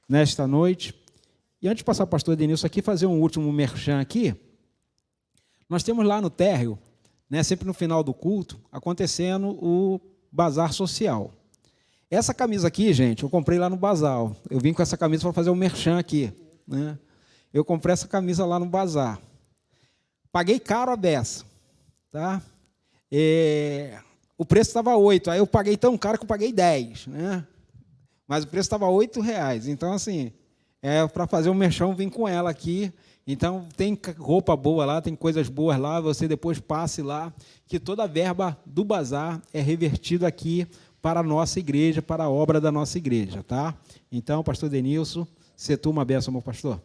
nesta noite. E antes de passar para o pastor Edenilson aqui, fazer um último merchan aqui, nós temos lá no térreo, né, sempre no final do culto, acontecendo o bazar social. Essa camisa aqui, gente, eu comprei lá no bazar. Eu vim com essa camisa para fazer um merchan aqui, né? Eu comprei essa camisa lá no bazar. Paguei caro a beça, tá? O preço estava 8, aí eu paguei tão caro que eu paguei 10, né? Mas o preço estava R$8. Então, assim, para fazer um merchan, vim com ela aqui. Então, tem roupa boa lá, tem coisas boas lá, você depois passe lá, que toda a verba do bazar é revertida aqui para a nossa igreja, para a obra da nossa igreja, tá? Então, pastor Denilson, setua uma benção, meu pastor.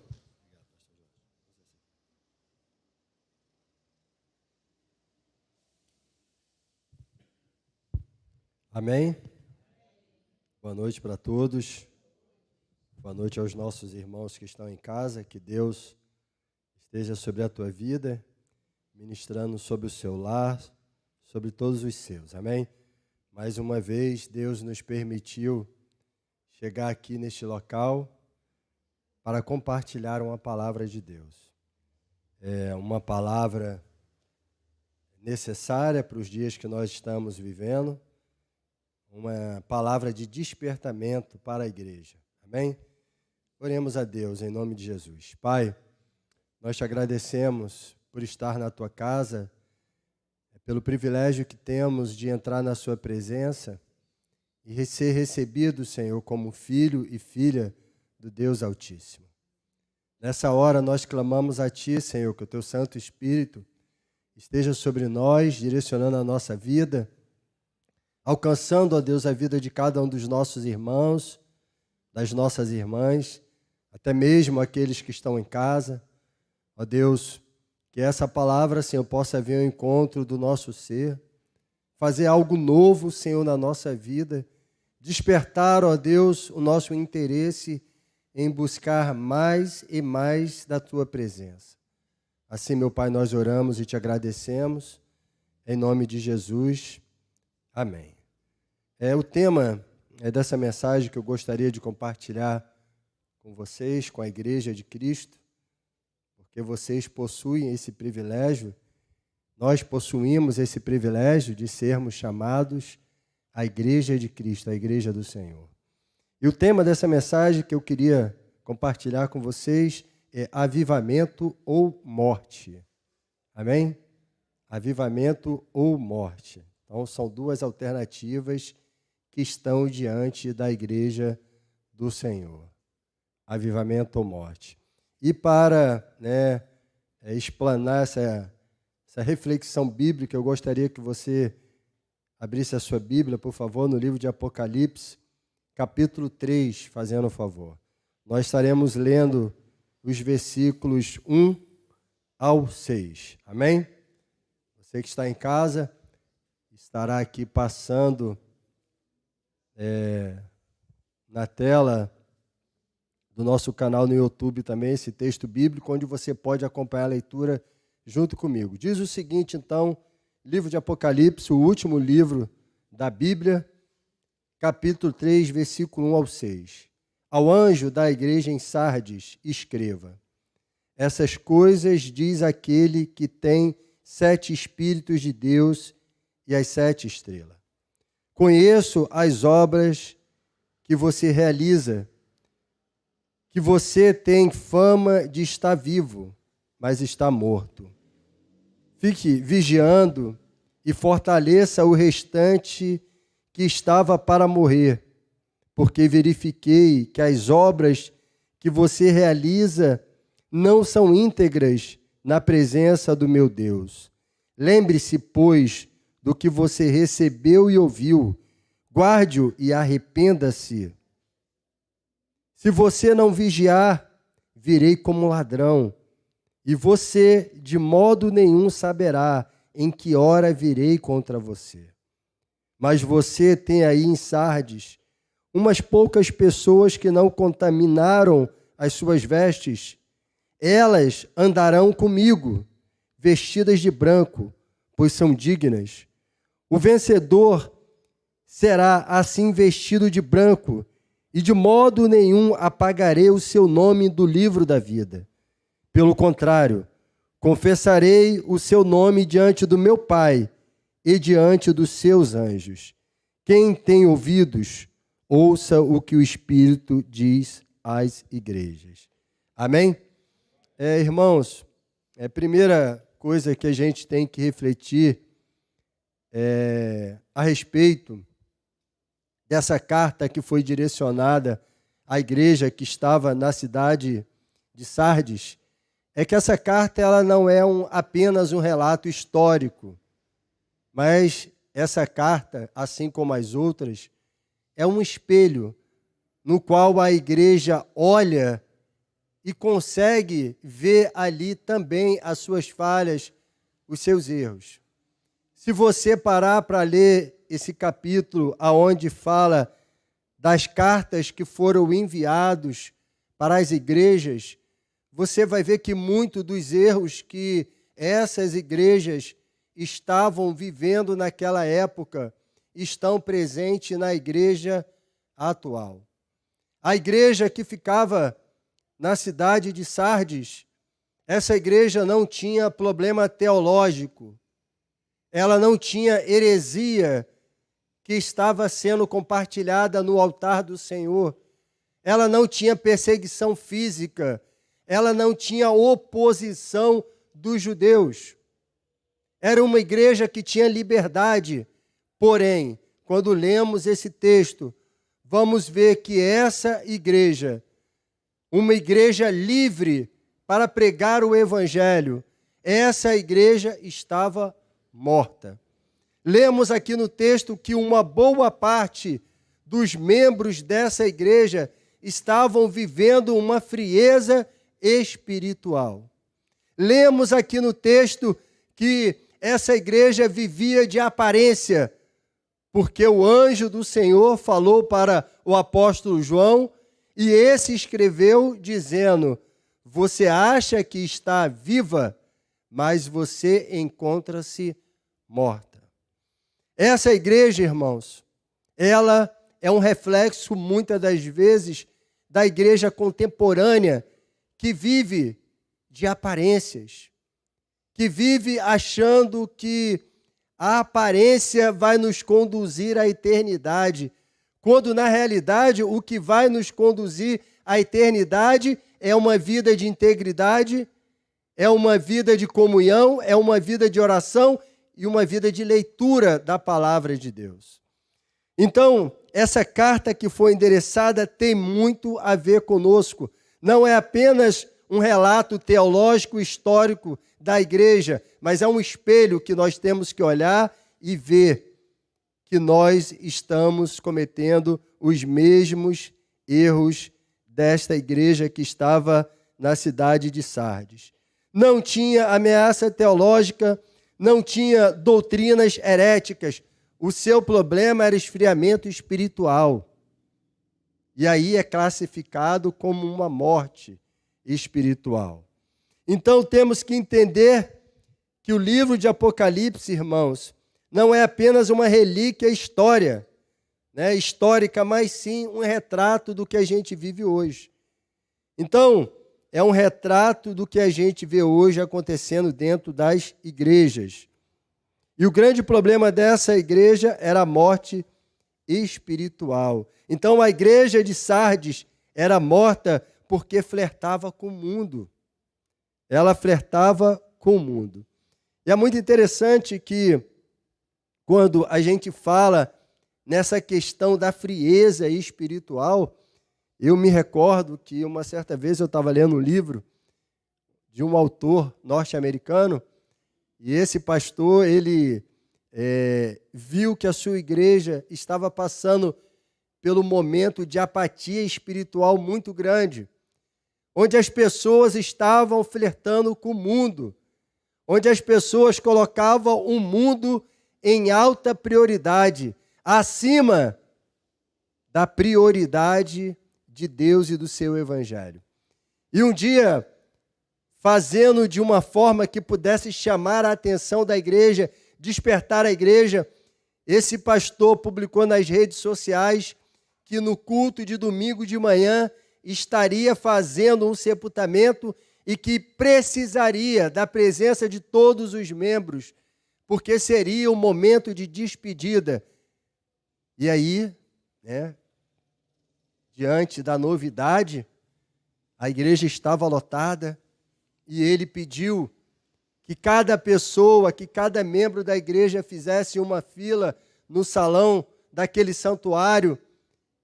Amém? Boa noite para todos. Boa noite aos nossos irmãos que estão em casa. Que Deus esteja sobre a tua vida, ministrando sobre o seu lar, sobre todos os seus. Amém? Mais uma vez, Deus nos permitiu chegar aqui neste local para compartilhar uma palavra de Deus. É uma palavra necessária para os dias que nós estamos vivendo, uma palavra de despertamento para a igreja. Amém? Oremos a Deus em nome de Jesus. Pai, nós te agradecemos por estar na tua casa, pelo privilégio que temos de entrar na sua presença e ser recebido, Senhor, como filho e filha do Deus Altíssimo. Nessa hora nós clamamos a Ti, Senhor, que o Teu Santo Espírito esteja sobre nós, direcionando a nossa vida, alcançando, ó Deus, a vida de cada um dos nossos irmãos, das nossas irmãs, até mesmo aqueles que estão em casa. Ó Deus, que essa palavra, Senhor, possa vir ao encontro do nosso ser, fazer algo novo, Senhor, na nossa vida, despertar, ó Deus, o nosso interesse em buscar mais e mais da Tua presença. Assim, meu Pai, nós oramos e te agradecemos, em nome de Jesus. Amém. O tema dessa mensagem que eu gostaria de compartilhar com vocês, com a Igreja de Cristo, porque vocês possuem esse privilégio, nós possuímos esse privilégio de sermos chamados a Igreja de Cristo, a Igreja do Senhor. E o tema dessa mensagem que eu queria compartilhar com vocês é avivamento ou morte. Amém? Avivamento ou morte. Então, são duas alternativas que estão diante da Igreja do Senhor. Avivamento ou morte. E para explanar essa reflexão bíblica, eu gostaria que você abrisse a sua Bíblia, por favor, no livro de Apocalipse, capítulo 3, fazendo o favor. Nós estaremos lendo os versículos 1 ao 6. Amém? Você que está em casa, estará aqui passando na tela do nosso canal no YouTube também esse texto bíblico, onde você pode acompanhar a leitura junto comigo. Diz o seguinte, então, livro de Apocalipse, o último livro da Bíblia, capítulo 3, versículo 1 ao 6. Ao anjo da igreja em Sardes, escreva: essas coisas diz aquele que tem 7 Espíritos de Deus e as 7 estrelas. Conheço as obras que você realiza, que você tem fama de estar vivo, mas está morto. Fique vigiando e fortaleça o restante que estava para morrer, porque verifiquei que as obras que você realiza não são íntegras na presença do meu Deus. Lembre-se, pois, do que você recebeu e ouviu, guarde-o e arrependa-se. Se você não vigiar, virei como ladrão, e você de modo nenhum saberá em que hora virei contra você. Mas você tem aí em Sardes umas poucas pessoas que não contaminaram as suas vestes. Elas andarão comigo, vestidas de branco, pois são dignas. O vencedor será assim vestido de branco, e de modo nenhum apagarei o seu nome do livro da vida. Pelo contrário, confessarei o seu nome diante do meu Pai e diante dos seus anjos. Quem tem ouvidos, ouça o que o Espírito diz às igrejas. Amém? Irmãos, a primeira coisa que a gente tem que refletir a respeito dessa carta que foi direcionada à igreja que estava na cidade de Sardes, é que essa carta ela não é apenas um relato histórico, mas essa carta, assim como as outras, é um espelho no qual a igreja olha e consegue ver ali também as suas falhas, os seus erros. Se você parar para ler esse capítulo aonde fala das cartas que foram enviados para as igrejas, você vai ver que muitos dos erros que essas igrejas estavam vivendo naquela época estão presentes na igreja atual. A igreja que ficava na cidade de Sardes, essa igreja não tinha problema teológico, ela não tinha heresia que estava sendo compartilhada no altar do Senhor, ela não tinha perseguição física, ela não tinha oposição dos judeus. Era uma igreja que tinha liberdade. Porém, quando lemos esse texto, vamos ver que essa igreja, uma igreja livre para pregar o evangelho, essa igreja estava morta. Lemos aqui no texto que uma boa parte dos membros dessa igreja estavam vivendo uma frieza espiritual. Lemos aqui no texto que essa igreja vivia de aparência, porque o anjo do Senhor falou para o apóstolo João e esse escreveu dizendo: você acha que está viva, mas você encontra-se morta. Essa igreja, irmãos, ela é um reflexo, muitas das vezes, da igreja contemporânea, que vive de aparências, que vive achando que a aparência vai nos conduzir à eternidade, quando, na realidade, o que vai nos conduzir à eternidade é uma vida de integridade, é uma vida de comunhão, é uma vida de oração e uma vida de leitura da palavra de Deus. Então, essa carta que foi endereçada tem muito a ver conosco. Não é apenas um relato teológico histórico da igreja, mas é um espelho que nós temos que olhar e ver que nós estamos cometendo os mesmos erros desta igreja que estava na cidade de Sardes. Não tinha ameaça teológica, não tinha doutrinas heréticas. O seu problema era esfriamento espiritual. E aí é classificado como uma morte espiritual. Então temos que entender que o livro de Apocalipse, irmãos, não é apenas uma relíquia histórica, mas sim um retrato do que a gente vive hoje. Então, é um retrato do que a gente vê hoje acontecendo dentro das igrejas. E o grande problema dessa igreja era a morte espiritual. Então, a igreja de Sardes era morta porque flertava com o mundo. Ela flertava com o mundo. E é muito interessante que, quando a gente fala nessa questão da frieza espiritual, eu me recordo que uma certa vez eu estava lendo um livro de um autor norte-americano e esse pastor, ele viu que a sua igreja estava passando pelo momento de apatia espiritual muito grande, onde as pessoas estavam flertando com o mundo, onde as pessoas colocavam o mundo em alta prioridade, acima da prioridade de Deus e do seu evangelho. E um dia, fazendo de uma forma que pudesse chamar a atenção da igreja, despertar a igreja, esse pastor publicou nas redes sociais que no culto de domingo de manhã estaria fazendo um sepultamento e que precisaria da presença de todos os membros, porque seria um momento de despedida. E aí, diante da novidade, a igreja estava lotada e ele pediu que cada pessoa, que cada membro da igreja fizesse uma fila no salão daquele santuário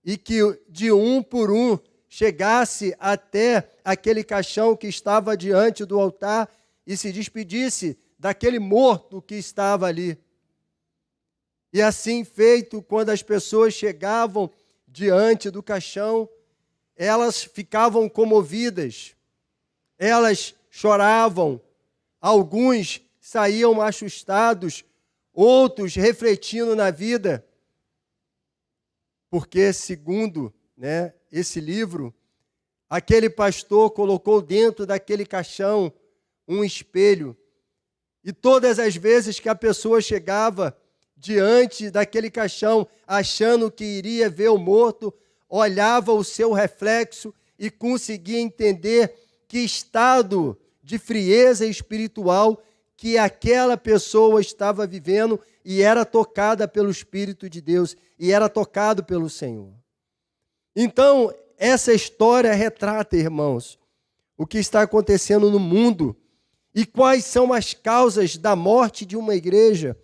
e que de um por um chegasse até aquele caixão que estava diante do altar e se despedisse daquele morto que estava ali. E assim feito, quando as pessoas chegavam diante do caixão, elas ficavam comovidas, elas choravam, alguns saíam assustados, outros refletindo na vida, porque, segundo esse livro, aquele pastor colocou dentro daquele caixão um espelho, e todas as vezes que a pessoa chegava diante daquele caixão, achando que iria ver o morto, olhava o seu reflexo e conseguia entender que estado de frieza espiritual que aquela pessoa estava vivendo e era tocada pelo Espírito de Deus e era tocado pelo Senhor. Então, essa história retrata, irmãos, o que está acontecendo no mundo e quais são as causas da morte de uma igreja.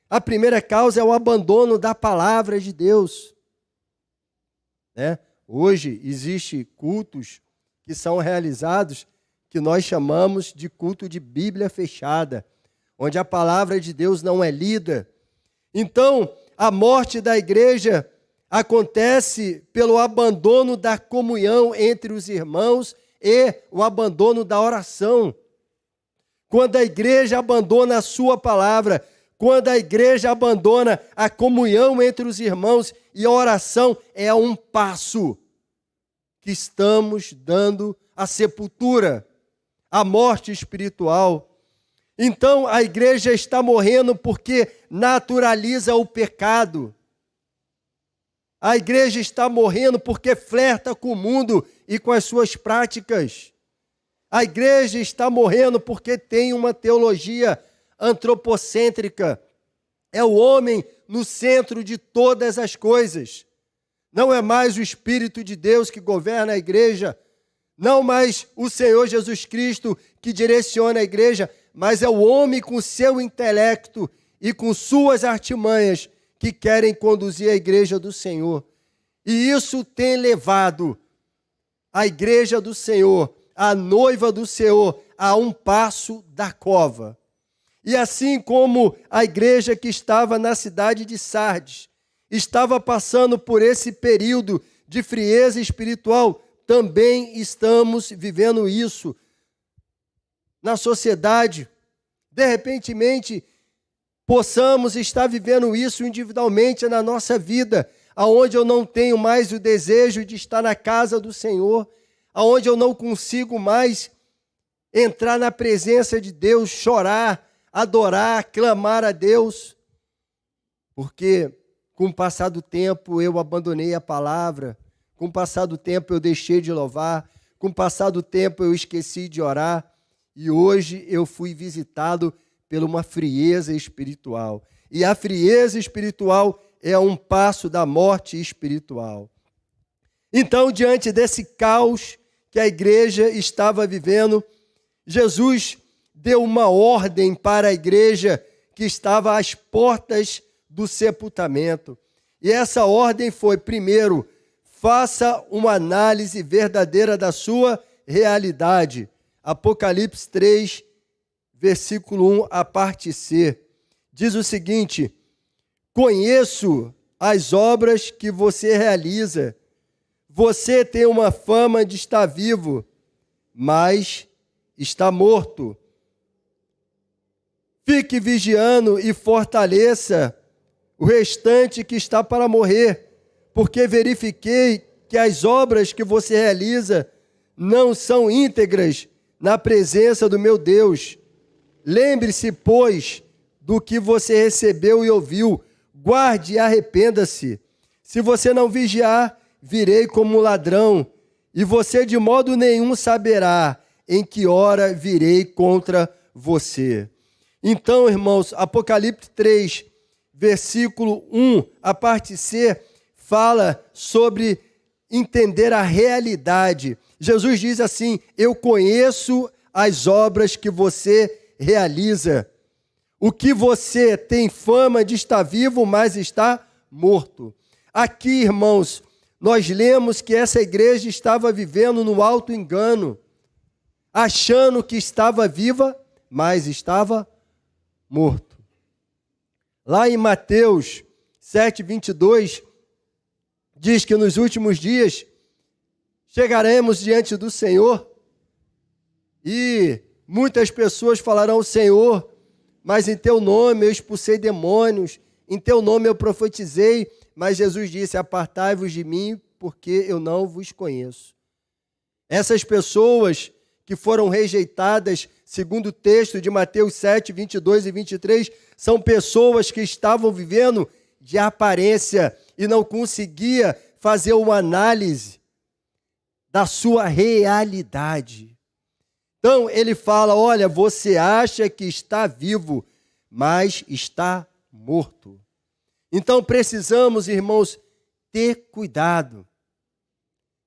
A primeira causa é o abandono da palavra de Deus. Hoje existem cultos que são realizados que nós chamamos de culto de Bíblia fechada, onde a palavra de Deus não é lida. Então, a morte da igreja acontece pelo abandono da comunhão entre os irmãos e o abandono da oração. Quando a igreja abandona a sua palavra, quando a igreja abandona a comunhão entre os irmãos e a oração, é um passo que estamos dando à sepultura, à morte espiritual. Então, a igreja está morrendo porque naturaliza o pecado. A igreja está morrendo porque flerta com o mundo e com as suas práticas. A igreja está morrendo porque tem uma teologia antropocêntrica. É o homem no centro de todas as coisas. Não é mais o Espírito de Deus que governa a igreja, não mais o Senhor Jesus Cristo que direciona a igreja, mas é o homem com seu intelecto e com suas artimanhas que querem conduzir a igreja do Senhor. E isso tem levado a igreja do Senhor, a noiva do Senhor, a um passo da cova. E assim como a igreja que estava na cidade de Sardes estava passando por esse período de frieza espiritual, também estamos vivendo isso na sociedade. De repente, possamos estar vivendo isso individualmente na nossa vida, aonde eu não tenho mais o desejo de estar na casa do Senhor, aonde eu não consigo mais entrar na presença de Deus, chorar, adorar, clamar a Deus, porque com o passar do tempo eu abandonei a palavra, com o passar do tempo eu deixei de louvar, com o passar do tempo eu esqueci de orar, e hoje eu fui visitado por uma frieza espiritual. E a frieza espiritual é um passo da morte espiritual. Então, diante desse caos que a igreja estava vivendo, Jesus deu uma ordem para a igreja que estava às portas do sepultamento. E essa ordem foi, primeiro, faça uma análise verdadeira da sua realidade. Apocalipse 3, versículo 1, a parte C. Diz o seguinte: conheço as obras que você realiza. Você tem uma fama de estar vivo, mas está morto. Fique vigiando e fortaleça o restante que está para morrer, porque verifiquei que as obras que você realiza não são íntegras na presença do meu Deus. Lembre-se, pois, do que você recebeu e ouviu, guarde e arrependa-se. Se você não vigiar, virei como ladrão, e você de modo nenhum saberá em que hora virei contra você. Então, irmãos, Apocalipse 3, versículo 1, a parte C, fala sobre entender a realidade. Jesus diz assim: eu conheço as obras que você realiza. O que você tem fama de estar vivo, mas está morto. Aqui, irmãos, nós lemos que essa igreja estava vivendo no alto engano, achando que estava viva, mas estava morto. Lá em Mateus 7, 22, diz que nos últimos dias chegaremos diante do Senhor e muitas pessoas falarão: Senhor, mas em teu nome eu expulsei demônios, em teu nome eu profetizei, mas Jesus disse: apartai-vos de mim, porque eu não vos conheço. Essas pessoas que foram rejeitadas, segundo o texto de Mateus 7, 22 e 23, são pessoas que estavam vivendo de aparência e não conseguia fazer uma análise da sua realidade. Então ele fala: olha, você acha que está vivo, mas está morto. Então precisamos, irmãos, ter cuidado.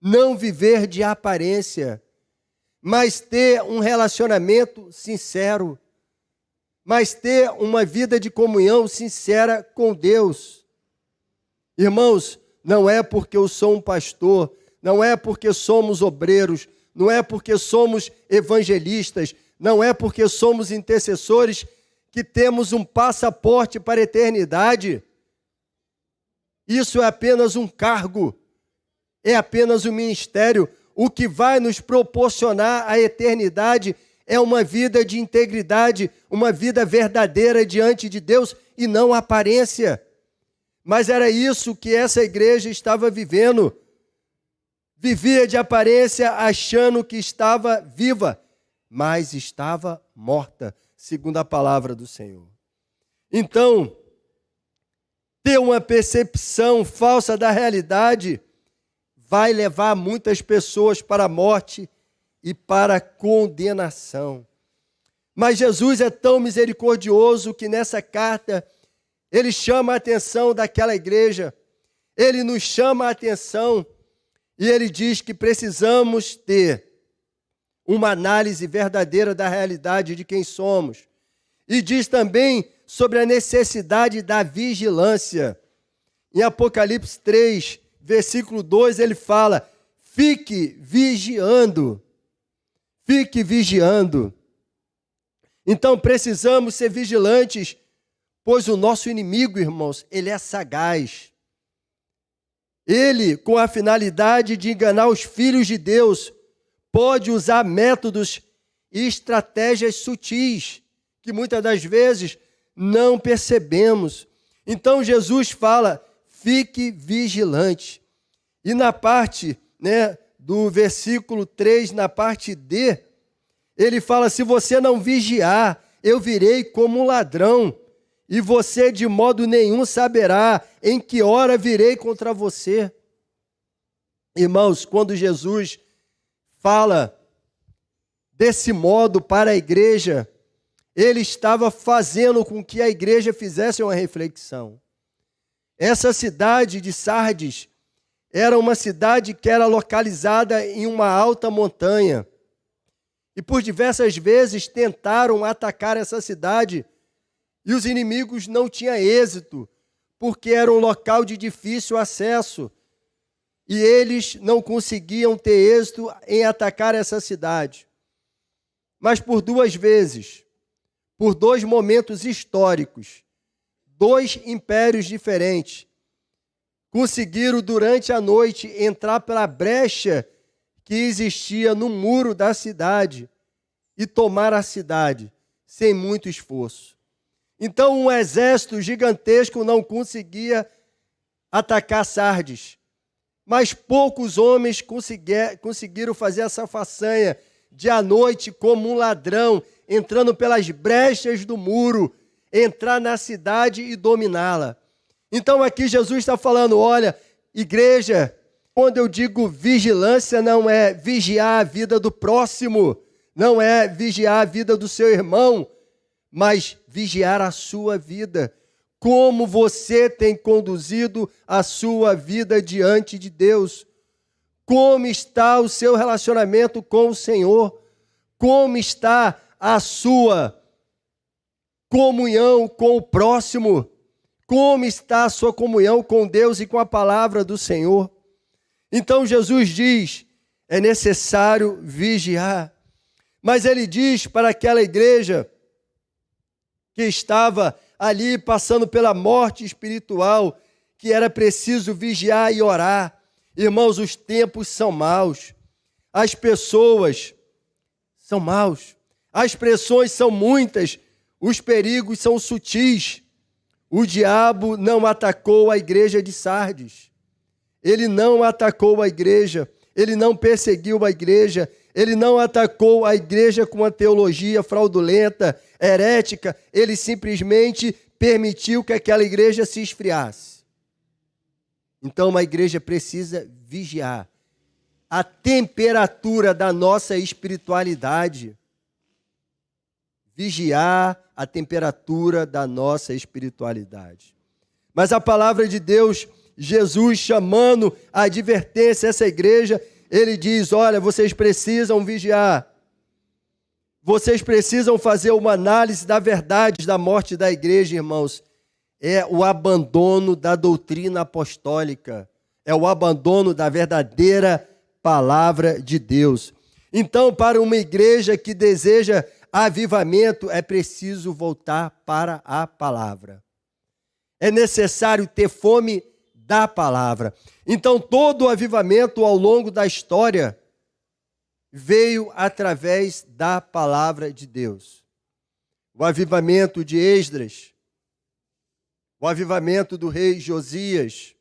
Não viver de aparência, mas ter um relacionamento sincero, mas ter uma vida de comunhão sincera com Deus. Irmãos, não é porque eu sou um pastor, não é porque somos obreiros, não é porque somos evangelistas, não é porque somos intercessores que temos um passaporte para a eternidade. Isso é apenas um cargo, é apenas um ministério. O que vai nos proporcionar a eternidade é uma vida de integridade, uma vida verdadeira diante de Deus e não aparência. Mas era isso que essa igreja estava vivendo. Vivia de aparência achando que estava viva, mas estava morta, segundo a palavra do Senhor. Então, ter uma percepção falsa da realidade vai levar muitas pessoas para a morte e para a condenação. Mas Jesus é tão misericordioso que nessa carta ele chama a atenção daquela igreja, ele nos chama a atenção e ele diz que precisamos ter uma análise verdadeira da realidade de quem somos. E diz também sobre a necessidade da vigilância. Em Apocalipse 3, versículo 2, ele fala: fique vigiando. Fique vigiando. Então precisamos ser vigilantes, pois o nosso inimigo, irmãos, ele é sagaz. Ele, com a finalidade de enganar os filhos de Deus, pode usar métodos e estratégias sutis, que muitas das vezes não percebemos. Então Jesus fala: fique vigilante. E na parte, do versículo 3, na parte D, ele fala: se você não vigiar, eu virei como um ladrão, e você de modo nenhum saberá em que hora virei contra você. Irmãos, quando Jesus fala desse modo para a igreja, ele estava fazendo com que a igreja fizesse uma reflexão. Essa cidade de Sardes era uma cidade que era localizada em uma alta montanha. E por diversas vezes tentaram atacar essa cidade e os inimigos não tinham êxito, porque era um local de difícil acesso. E eles não conseguiam ter êxito em atacar essa cidade. Mas por duas vezes, por dois momentos históricos, dois impérios diferentes, conseguiram durante a noite entrar pela brecha que existia no muro da cidade e tomar a cidade sem muito esforço. Então um exército gigantesco não conseguia atacar Sardes, mas poucos homens conseguiram fazer essa façanha de à noite, como um ladrão, entrando pelas brechas do muro, entrar na cidade e dominá-la. Então aqui Jesus está falando: olha, igreja, quando eu digo vigilância, não é vigiar a vida do próximo, não é vigiar a vida do seu irmão, mas vigiar a sua vida. Como você tem conduzido a sua vida diante de Deus? Como está o seu relacionamento com o Senhor? Como está a sua comunhão com o próximo? Como está a sua comunhão com Deus e com a palavra do Senhor? Então Jesus diz, é necessário vigiar. Mas ele diz para aquela igreja que estava ali passando pela morte espiritual, que era preciso vigiar e orar. Irmãos, os tempos são maus, as pessoas são maus, as pressões são muitas, os perigos são sutis. O diabo não atacou a igreja de Sardes, ele não atacou a igreja, ele não perseguiu a igreja, ele não atacou a igreja com uma teologia fraudulenta, herética, ele simplesmente permitiu que aquela igreja se esfriasse. Então, uma igreja precisa vigiar a temperatura da nossa espiritualidade. Vigiar a temperatura da nossa espiritualidade. Mas a palavra de Deus, Jesus chamando a advertência a essa igreja, ele diz, olha, vocês precisam vigiar. Vocês precisam fazer uma análise da verdade da morte da igreja, irmãos. É o abandono da doutrina apostólica. É o abandono da verdadeira palavra de Deus. Então, para uma igreja que deseja avivamento, é preciso voltar para a palavra. É necessário ter fome da palavra. Então, todo o avivamento ao longo da história veio através da palavra de Deus. O avivamento de Esdras, o avivamento do rei Josias,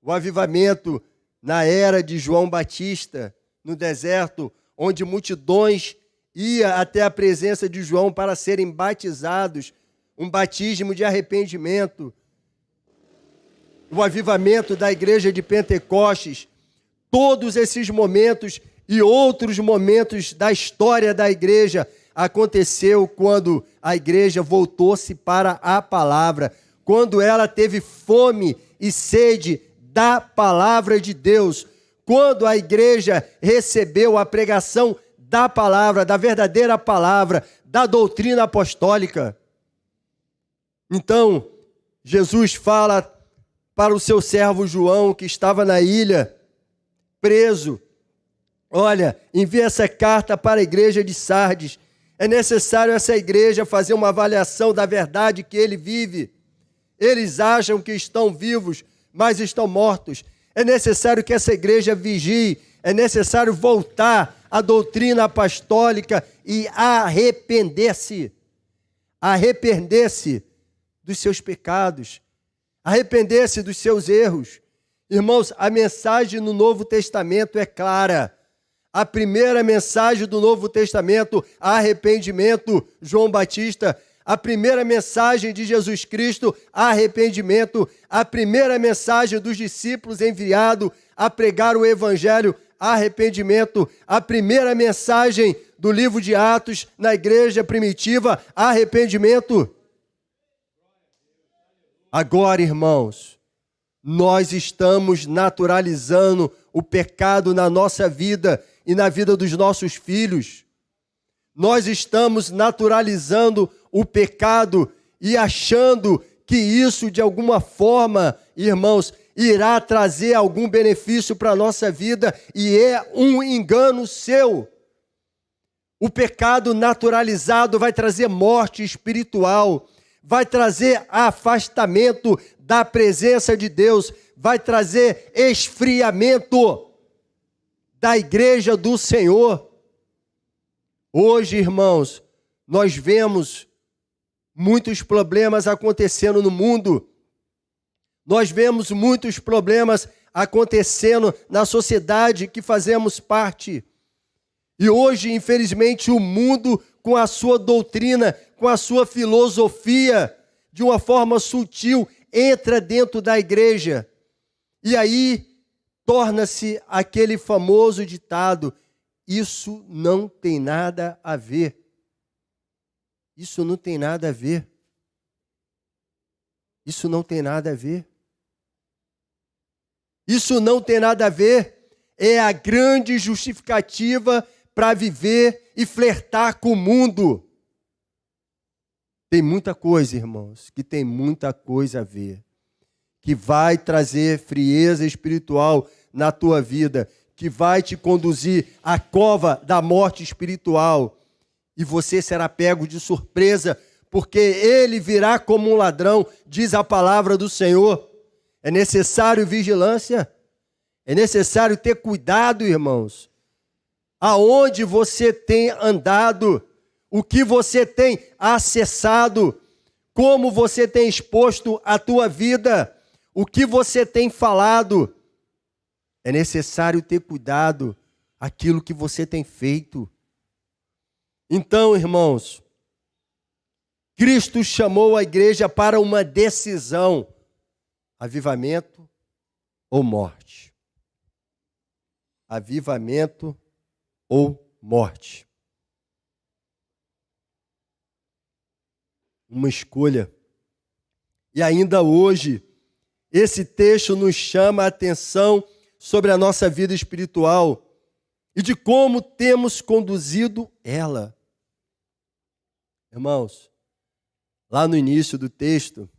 o avivamento na era de João Batista, no deserto, onde multidões iam até a presença de João para serem batizados, um batismo de arrependimento. O avivamento da igreja de Pentecostes, todos esses momentos e outros momentos da história da igreja aconteceu quando a igreja voltou-se para a palavra, quando ela teve fome e sede da palavra de Deus, quando a igreja recebeu a pregação da palavra, da verdadeira palavra, da doutrina apostólica. Então, Jesus fala para o seu servo João, que estava na ilha, preso, olha, envia essa carta para a igreja de Sardes. É necessário essa igreja fazer uma avaliação da verdade que ele vive. Eles acham que estão vivos, mas estão mortos. É necessário que essa igreja vigie. É necessário voltar à doutrina apostólica e arrepender-se. Arrepender-se dos seus pecados. Arrepender-se dos seus erros. Irmãos, a mensagem no Novo Testamento é clara. A primeira mensagem do Novo Testamento, arrependimento, João Batista. A primeira mensagem de Jesus Cristo, arrependimento. A primeira mensagem dos discípulos enviados a pregar o Evangelho, arrependimento. A primeira mensagem do livro de Atos na igreja primitiva, arrependimento. Agora, irmãos, nós estamos naturalizando o pecado na nossa vida e na vida dos nossos filhos. Nós estamos naturalizando o pecado e achando que isso, de alguma forma, irmãos, irá trazer algum benefício para a nossa vida, e é um engano seu. O pecado naturalizado vai trazer morte espiritual, vai trazer afastamento da presença de Deus, vai trazer esfriamento da igreja do Senhor. Hoje, irmãos, nós vemos muitos problemas acontecendo no mundo. Nós vemos muitos problemas acontecendo na sociedade que fazemos parte. E hoje, infelizmente, o mundo, com a sua doutrina, com a sua filosofia, de uma forma sutil, entra dentro da igreja. E aí, torna-se aquele famoso ditado: isso não tem nada a ver. Isso não tem nada a ver. Isso não tem nada a ver. Isso não tem nada a ver. É a grande justificativa para viver e flertar com o mundo. Tem muita coisa, irmãos, que tem muita coisa a ver, que vai trazer frieza espiritual na tua vida, que vai te conduzir à cova da morte espiritual, e você será pego de surpresa, porque ele virá como um ladrão, diz a palavra do Senhor. É necessário vigilância, é necessário ter cuidado, irmãos. Aonde você tem andado, o que você tem acessado, como você tem exposto a tua vida, o que você tem falado. É necessário ter cuidado aquilo que você tem feito. Então, irmãos, Cristo chamou a igreja para uma decisão: avivamento ou morte. Avivamento ou morte. Uma escolha. E ainda hoje, esse texto nos chama a atenção sobre a nossa vida espiritual e de como temos conduzido ela. Irmãos, lá no início do texto,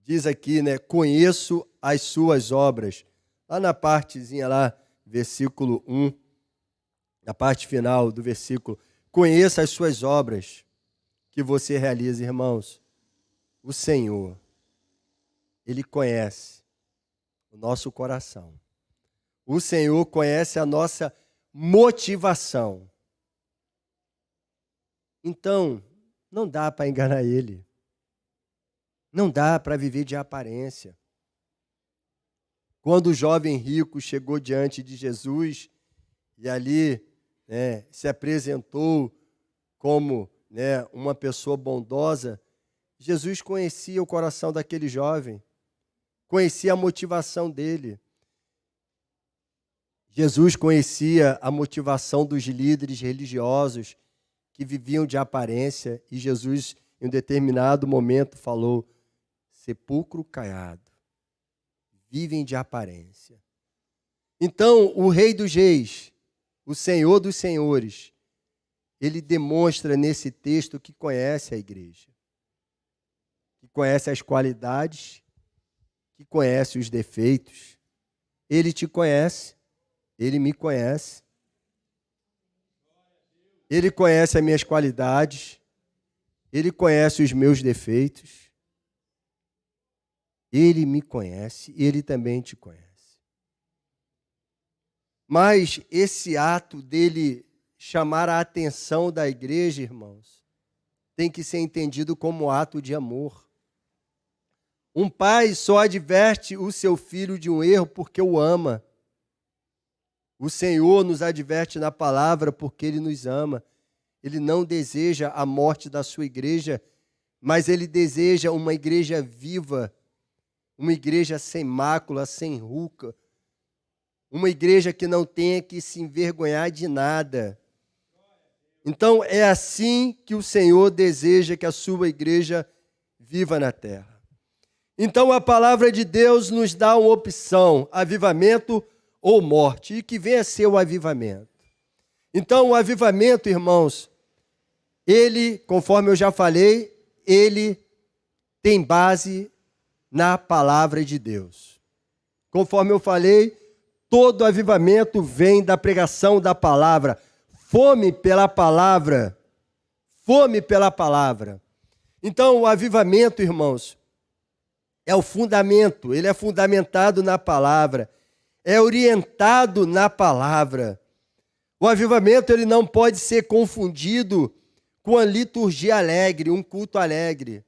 diz aqui, conheço as suas obras. Lá na partezinha lá, versículo 1, na parte final do versículo, conheça as suas obras que você realiza, irmãos. O Senhor, Ele conhece o nosso coração. O Senhor conhece a nossa motivação. Então, não dá para enganar Ele. Não dá para viver de aparência. Quando o jovem rico chegou diante de Jesus e ali se apresentou como uma pessoa bondosa, Jesus conhecia o coração daquele jovem, conhecia a motivação dele. Jesus conhecia a motivação dos líderes religiosos que viviam de aparência, e Jesus, em um determinado momento, falou: sepulcro caiado, vivem de aparência. Então, o Rei dos Reis, o Senhor dos Senhores, ele demonstra nesse texto que conhece a igreja, que conhece as qualidades, que conhece os defeitos. Ele te conhece, ele me conhece. Ele conhece as minhas qualidades, ele conhece os meus defeitos. Ele me conhece e ele também te conhece. Mas esse ato dele chamar a atenção da igreja, irmãos, tem que ser entendido como ato de amor. Um pai só adverte o seu filho de um erro porque o ama. O Senhor nos adverte na palavra porque Ele nos ama. Ele não deseja a morte da sua igreja, mas Ele deseja uma igreja viva, uma igreja sem mácula, sem ruga, uma igreja que não tenha que se envergonhar de nada. Então, é assim que o Senhor deseja que a sua igreja viva na terra. Então, a palavra de Deus nos dá uma opção: avivamento ou morte. E que venha a ser o avivamento. Então, o avivamento, irmãos, ele, conforme eu já falei, ele tem base na palavra de Deus. Conforme eu falei, todo avivamento vem da pregação da palavra. Fome pela palavra. Fome pela palavra. Então, o avivamento, irmãos, é o fundamento. Ele é fundamentado na palavra. É orientado na palavra. O avivamento ele não pode ser confundido com a liturgia alegre, um culto alegre,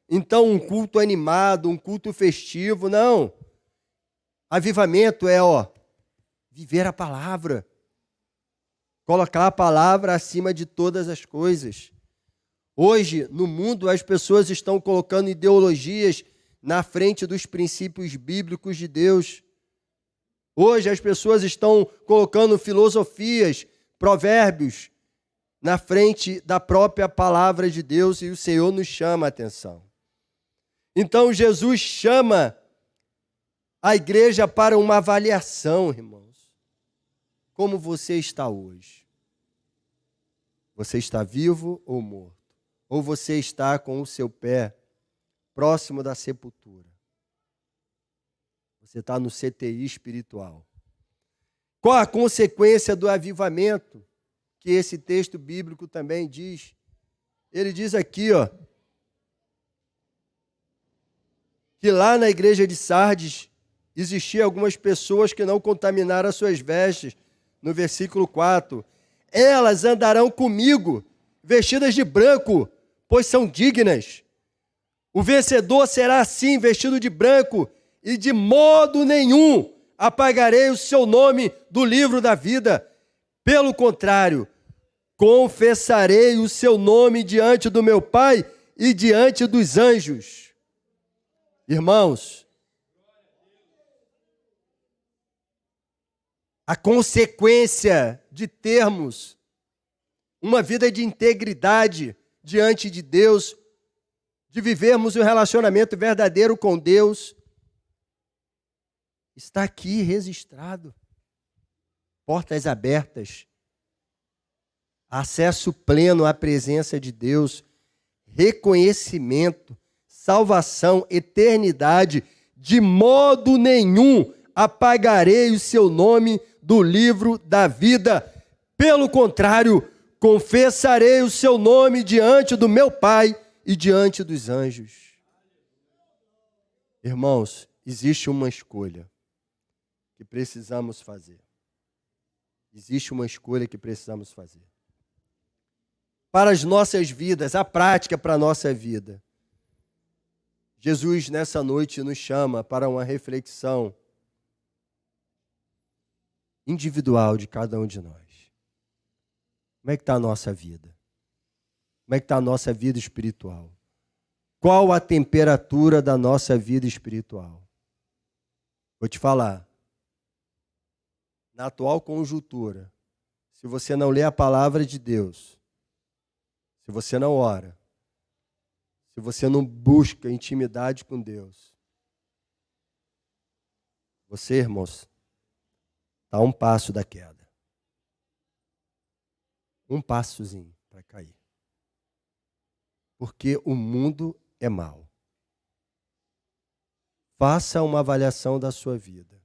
Então, um culto animado, um culto festivo, não. Avivamento é, viver a palavra. Colocar a palavra acima de todas as coisas. Hoje, no mundo, as pessoas estão colocando ideologias na frente dos princípios bíblicos de Deus. Hoje as pessoas estão colocando filosofias, provérbios, na frente da própria palavra de Deus, e o Senhor nos chama a atenção. Então Jesus chama a igreja para uma avaliação, irmãos. Como você está hoje? Você está vivo ou morto? Ou você está com o seu pé próximo da sepultura? Você está no CTI espiritual. Qual a consequência do avivamento? Que esse texto bíblico também diz. Ele diz aqui, que lá na igreja de Sardes existiam algumas pessoas que não contaminaram as suas vestes. No versículo 4. Elas andarão comigo, vestidas de branco, pois são dignas. O vencedor será assim, vestido de branco, e de modo nenhum apagarei o seu nome do livro da vida. Pelo contrário, confessarei o seu nome diante do meu Pai e diante dos anjos. Irmãos, a consequência de termos uma vida de integridade diante de Deus, de vivermos um relacionamento verdadeiro com Deus, está aqui registrado. Portas abertas, acesso pleno à presença de Deus, reconhecimento, salvação, eternidade. De modo nenhum apagarei o seu nome do livro da vida. Pelo contrário, confessarei o seu nome diante do meu Pai e diante dos anjos. Irmãos, existe uma escolha que precisamos fazer. Existe uma escolha que precisamos fazer. Para as nossas vidas, a prática para a nossa vida. Jesus, nessa noite, nos chama para uma reflexão individual de cada um de nós. Como é que está a nossa vida? Como é que está a nossa vida espiritual? Qual a temperatura da nossa vida espiritual? Vou te falar. Na atual conjuntura, se você não lê a palavra de Deus, se você não ora, se você não busca intimidade com Deus, você, irmãos, está a um passo da queda. Um passozinho para cair. Porque o mundo é mau. Faça uma avaliação da sua vida.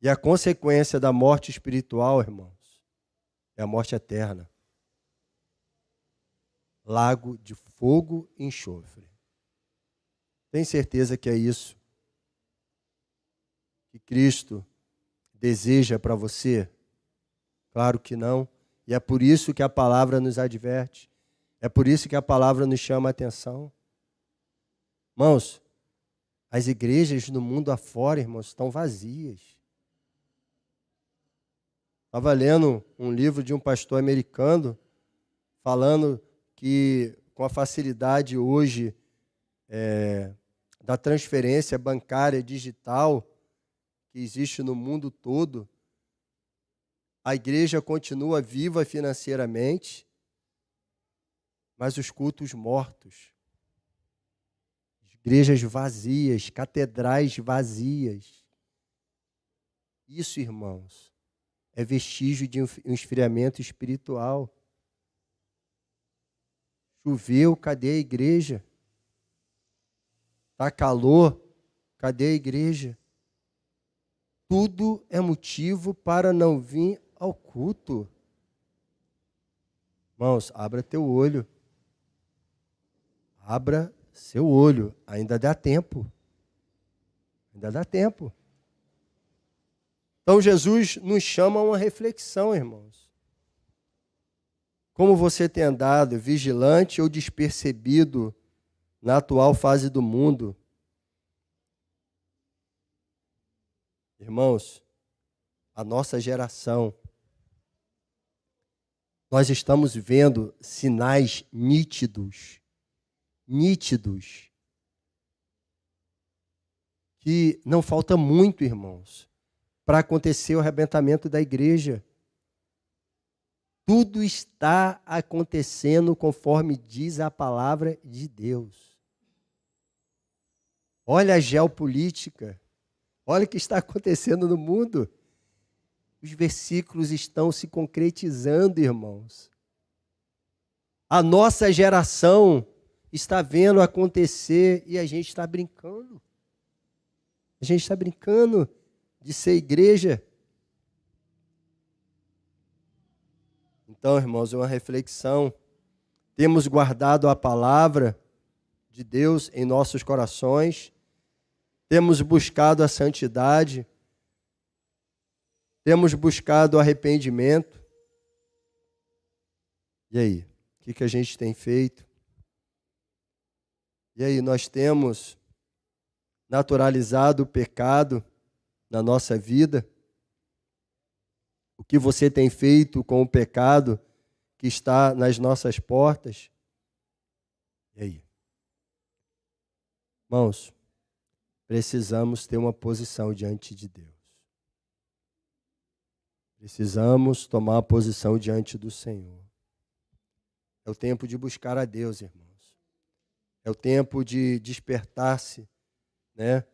E a consequência da morte espiritual, irmãos, é a morte eterna. Lago de fogo e enxofre. Tem certeza que é isso que Cristo deseja para você? Claro que não. E é por isso que a palavra nos adverte. É por isso que a palavra nos chama a atenção. Irmãos, as igrejas no mundo afora, irmãos, estão vazias. Estava lendo um livro de um pastor americano falando que com a facilidade hoje da transferência bancária digital que existe no mundo todo, a igreja continua viva financeiramente, mas os cultos mortos, igrejas vazias, catedrais vazias. Isso, irmãos, é vestígio de um esfriamento espiritual. Choveu, cadê a igreja? Está calor, cadê a igreja? Tudo é motivo para não vir ao culto. Irmãos, abra teu olho. Abra seu olho. Ainda dá tempo. Ainda dá tempo. Então Jesus nos chama a uma reflexão, irmãos. Como você tem andado, vigilante ou despercebido na atual fase do mundo? Irmãos, a nossa geração, nós estamos vendo sinais nítidos, que não falta muito, irmãos, para acontecer o arrebentamento da igreja. Tudo está acontecendo conforme diz a palavra de Deus. Olha a geopolítica, olha o que está acontecendo no mundo. Os versículos estão se concretizando, irmãos. A nossa geração está vendo acontecer e a gente está brincando. A gente está brincando de ser igreja. Então, irmãos, uma reflexão. Temos guardado a palavra de Deus em nossos corações. Temos buscado a santidade. Temos buscado arrependimento. E aí? O que a gente tem feito? E aí, nós temos naturalizado o pecado na nossa vida? O que você tem feito com o pecado que está nas nossas portas? E aí? Irmãos, precisamos ter uma posição diante de Deus. Precisamos tomar uma posição diante do Senhor. É o tempo de buscar a Deus, irmãos. É o tempo de despertar-se, né?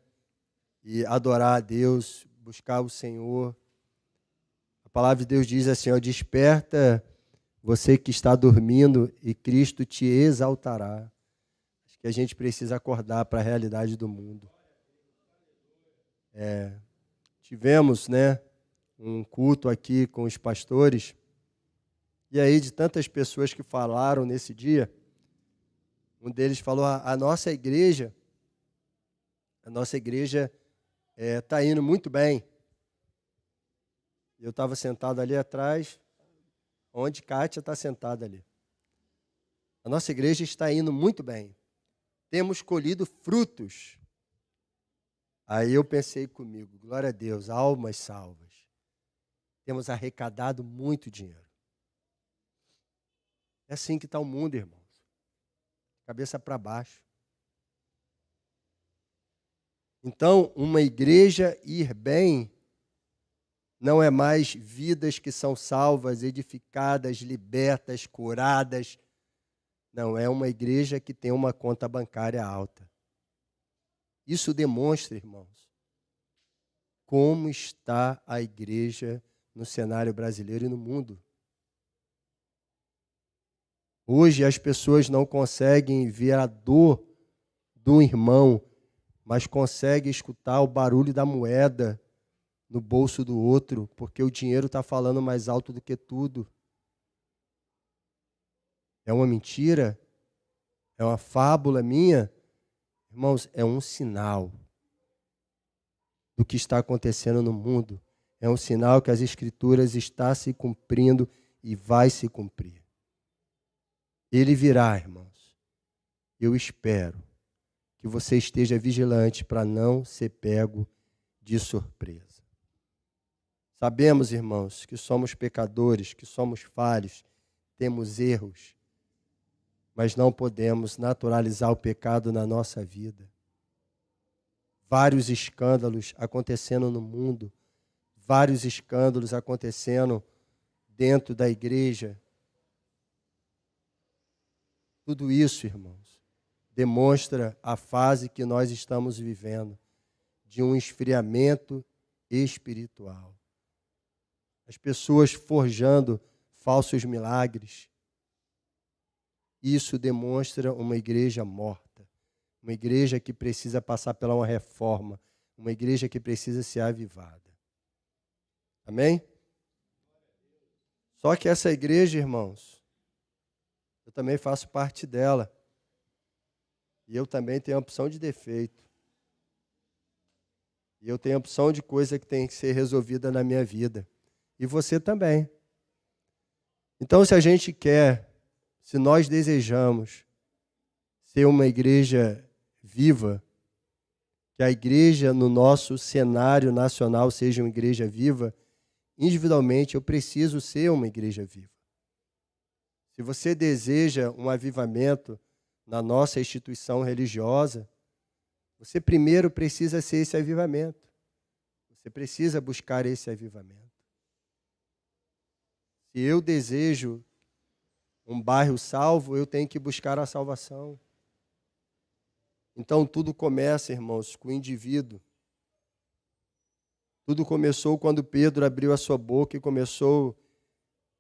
E adorar a Deus, buscar o Senhor. A palavra de Deus diz assim, ó, desperta você que está dormindo e Cristo te exaltará. Acho que a gente precisa acordar para a realidade do mundo. Tivemos, né, um culto aqui com os pastores, e aí de tantas pessoas que falaram nesse dia, um deles falou, a nossa igreja está indo muito bem. Eu estava sentado ali atrás, onde Kátia está sentada ali. A nossa igreja está indo muito bem. Temos colhido frutos. Aí eu pensei comigo, glória a Deus, almas salvas. Temos arrecadado muito dinheiro. É assim que está o mundo, irmãos. Cabeça para baixo. Então, uma igreja ir bem não é mais vidas que são salvas, edificadas, libertas, curadas. Não, é uma igreja que tem uma conta bancária alta. Isso demonstra, irmãos, como está a igreja no cenário brasileiro e no mundo. Hoje as pessoas não conseguem ver a dor do irmão, mas conseguem escutar o barulho da moeda no bolso do outro, porque o dinheiro está falando mais alto do que tudo. É uma mentira? É uma fábula minha? Irmãos, é um sinal do que está acontecendo no mundo. É um sinal que as Escrituras estão se cumprindo e vai se cumprir. Ele virá, irmãos. Eu espero que você esteja vigilante para não ser pego de surpresa. Sabemos, irmãos, que somos pecadores, que somos falhos, temos erros, mas não podemos naturalizar o pecado na nossa vida. Vários escândalos acontecendo no mundo, vários escândalos acontecendo dentro da igreja. Tudo isso, irmãos, demonstra a fase que nós estamos vivendo, de um esfriamento espiritual. As pessoas forjando falsos milagres. Isso demonstra uma igreja morta, uma igreja que precisa passar pela uma reforma, uma igreja que precisa ser avivada. Amém? Só que essa igreja, irmãos, eu também faço parte dela. E eu também tenho a opção de defeito. E eu tenho a opção de coisa que tem que ser resolvida na minha vida. E você também. Então, se a gente quer, se nós desejamos ser uma igreja viva, que a igreja no nosso cenário nacional seja uma igreja viva, individualmente eu preciso ser uma igreja viva. Se você deseja um avivamento na nossa instituição religiosa, você primeiro precisa ser esse avivamento. Você precisa buscar esse avivamento. Se eu desejo um bairro salvo, eu tenho que buscar a salvação. Então tudo começa, irmãos, com o indivíduo. Tudo começou quando Pedro abriu a sua boca e começou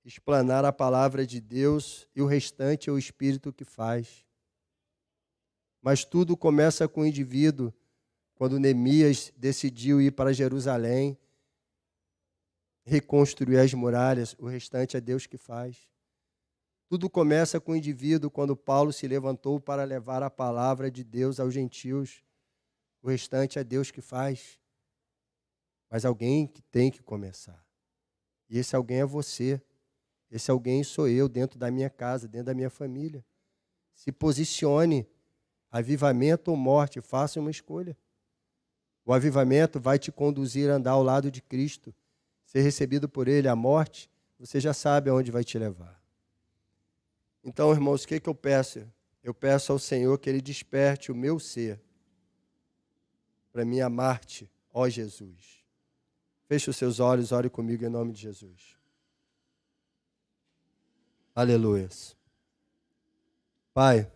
a explanar a palavra de Deus, e o restante é o Espírito que faz. Mas tudo começa com o indivíduo. Quando Neemias decidiu ir para Jerusalém, reconstruir as muralhas, o restante é Deus que faz. Tudo começa com o indivíduo quando Paulo se levantou para levar a palavra de Deus aos gentios. O restante é Deus que faz. Mas alguém que tem que começar. E esse alguém é você. Esse alguém sou eu, dentro da minha casa, dentro da minha família. Se posicione. Avivamento ou morte, faça uma escolha. O avivamento vai te conduzir a andar ao lado de Cristo. Ser recebido por Ele. A morte, você já sabe aonde vai te levar. Então, irmãos, o que eu peço? Eu peço ao Senhor que Ele desperte o meu ser para mim amar-te, ó Jesus. Feche os seus olhos, ore comigo em nome de Jesus. Aleluia. Pai,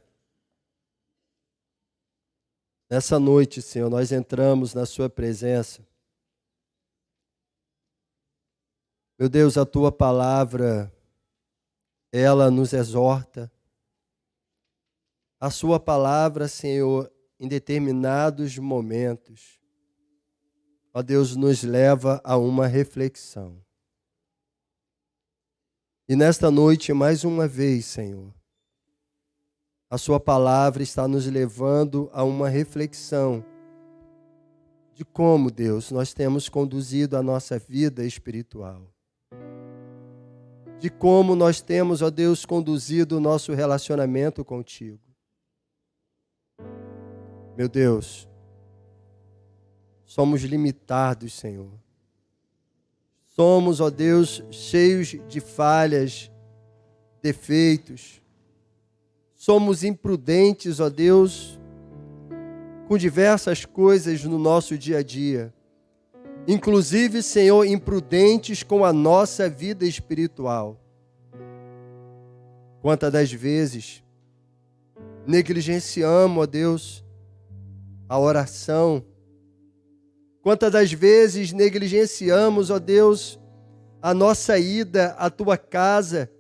nessa noite, Senhor, nós entramos na Sua presença. Meu Deus, a Tua palavra, ela nos exorta. A Sua palavra, Senhor, em determinados momentos, ó Deus, nos leva a uma reflexão. E nesta noite, mais uma vez, Senhor, a Sua palavra está nos levando a uma reflexão de como, Deus, nós temos conduzido a nossa vida espiritual. De como nós temos, ó Deus, conduzido o nosso relacionamento contigo. Meu Deus, somos limitados, Senhor. Somos, ó Deus, cheios de falhas, defeitos. Somos imprudentes, ó Deus, com diversas coisas no nosso dia a dia. Inclusive, Senhor, imprudentes com a nossa vida espiritual. Quantas das vezes negligenciamos, ó Deus, a oração. Quantas das vezes negligenciamos, ó Deus, a nossa ida à Tua casa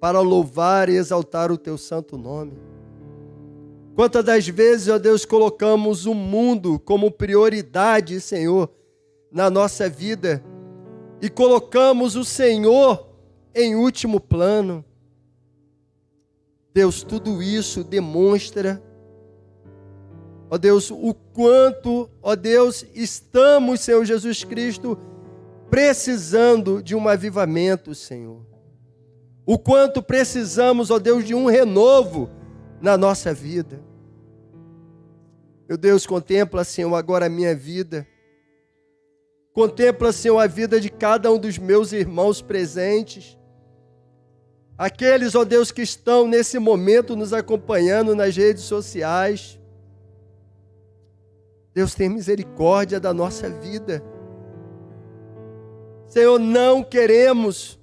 para louvar e exaltar o Teu santo nome. Quantas das vezes, ó Deus, colocamos o mundo como prioridade, Senhor, na nossa vida e colocamos o Senhor em último plano. Deus, tudo isso demonstra, ó Deus, o quanto, ó Deus, estamos, Senhor Jesus Cristo, precisando de um avivamento, Senhor. O quanto precisamos, ó Deus, de um renovo na nossa vida. Meu Deus, contempla, Senhor, agora a minha vida. Contempla, Senhor, a vida de cada um dos meus irmãos presentes. Aqueles, ó Deus, que estão nesse momento nos acompanhando nas redes sociais. Deus, tem misericórdia da nossa vida. Senhor, não queremos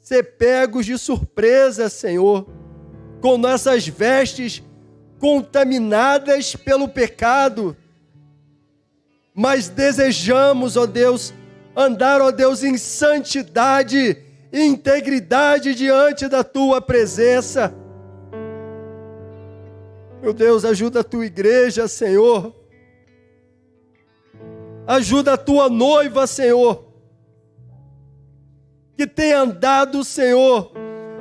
ser pegos de surpresa, Senhor, com nossas vestes contaminadas pelo pecado. Mas desejamos, ó Deus, andar, ó Deus, em santidade e integridade diante da Tua presença. Meu Deus, ajuda a Tua igreja, Senhor. Ajuda a Tua noiva, Senhor, que tem andado, Senhor,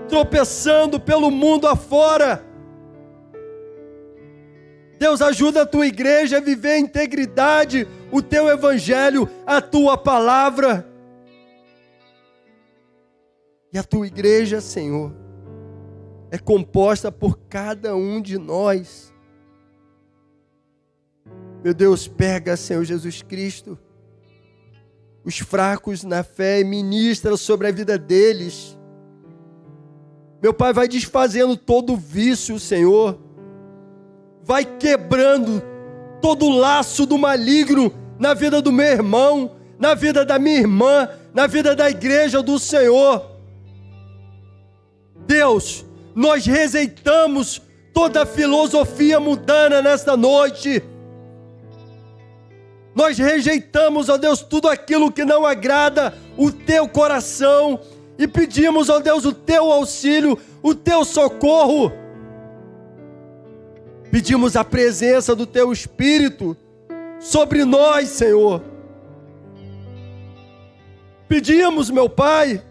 tropeçando pelo mundo afora. Deus, ajuda a Tua igreja a viver em integridade o Teu evangelho, a Tua palavra. E a Tua igreja, Senhor, é composta por cada um de nós. Meu Deus, pega, Senhor Jesus Cristo, os fracos na fé e ministra sobre a vida deles. Meu Pai, vai desfazendo todo vício, Senhor. Vai quebrando todo laço do maligno na vida do meu irmão, na vida da minha irmã, na vida da igreja do Senhor. Deus, nós rejeitamos toda a filosofia mundana nesta noite. Nós rejeitamos, ó Deus, tudo aquilo que não agrada o teu coração e pedimos, ó Deus, o teu auxílio, o teu socorro. Pedimos a presença do teu Espírito sobre nós, Senhor. Pedimos, meu Pai,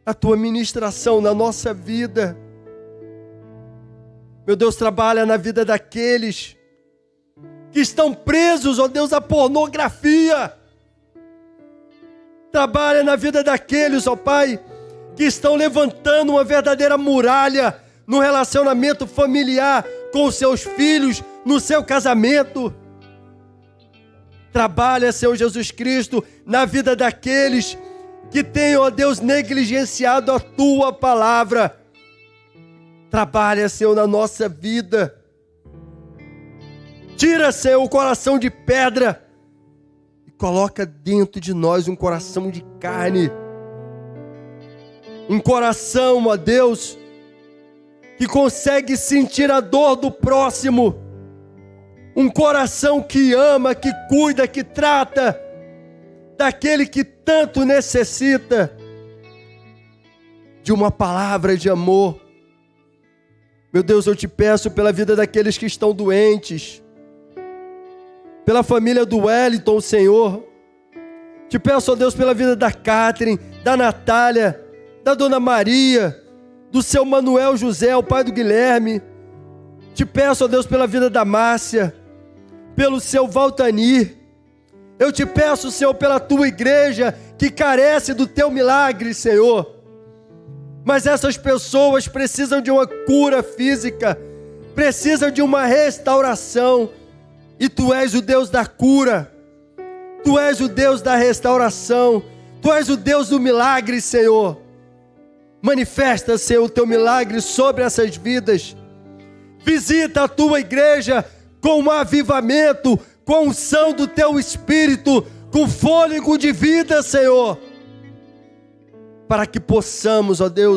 a tua ministração na nossa vida. Meu Deus, trabalha na vida daqueles que estão presos, ó Deus, à pornografia. Trabalha na vida daqueles, ó Pai, que estão levantando uma verdadeira muralha no relacionamento familiar com os seus filhos, no seu casamento. Trabalha, Senhor Jesus Cristo, na vida daqueles que têm, ó Deus, negligenciado a tua palavra. Trabalha, Senhor, na nossa vida. Tira, Senhor, o coração de pedra e coloca dentro de nós um coração de carne. Um coração, ó Deus, que consegue sentir a dor do próximo. Um coração que ama, que cuida, que trata daquele que tanto necessita de uma palavra de amor. Meu Deus, eu te peço pela vida daqueles que estão doentes, pela família do Wellington, Senhor. Te peço, ó Deus, pela vida da Catherine, da Natália, da Dona Maria, do seu Manuel José, o pai do Guilherme. Te peço, ó Deus, pela vida da Márcia, pelo seu Valtanir. Eu te peço, Senhor, pela tua igreja que carece do teu milagre, Senhor. Mas essas pessoas precisam de uma cura física, precisam de uma restauração. E tu és o Deus da cura, tu és o Deus da restauração, tu és o Deus do milagre, Senhor. Manifesta, Senhor, o teu milagre sobre essas vidas. Visita a tua igreja com um avivamento, com a unção do teu Espírito, com fôlego de vida, Senhor. Para que possamos, ó Deus,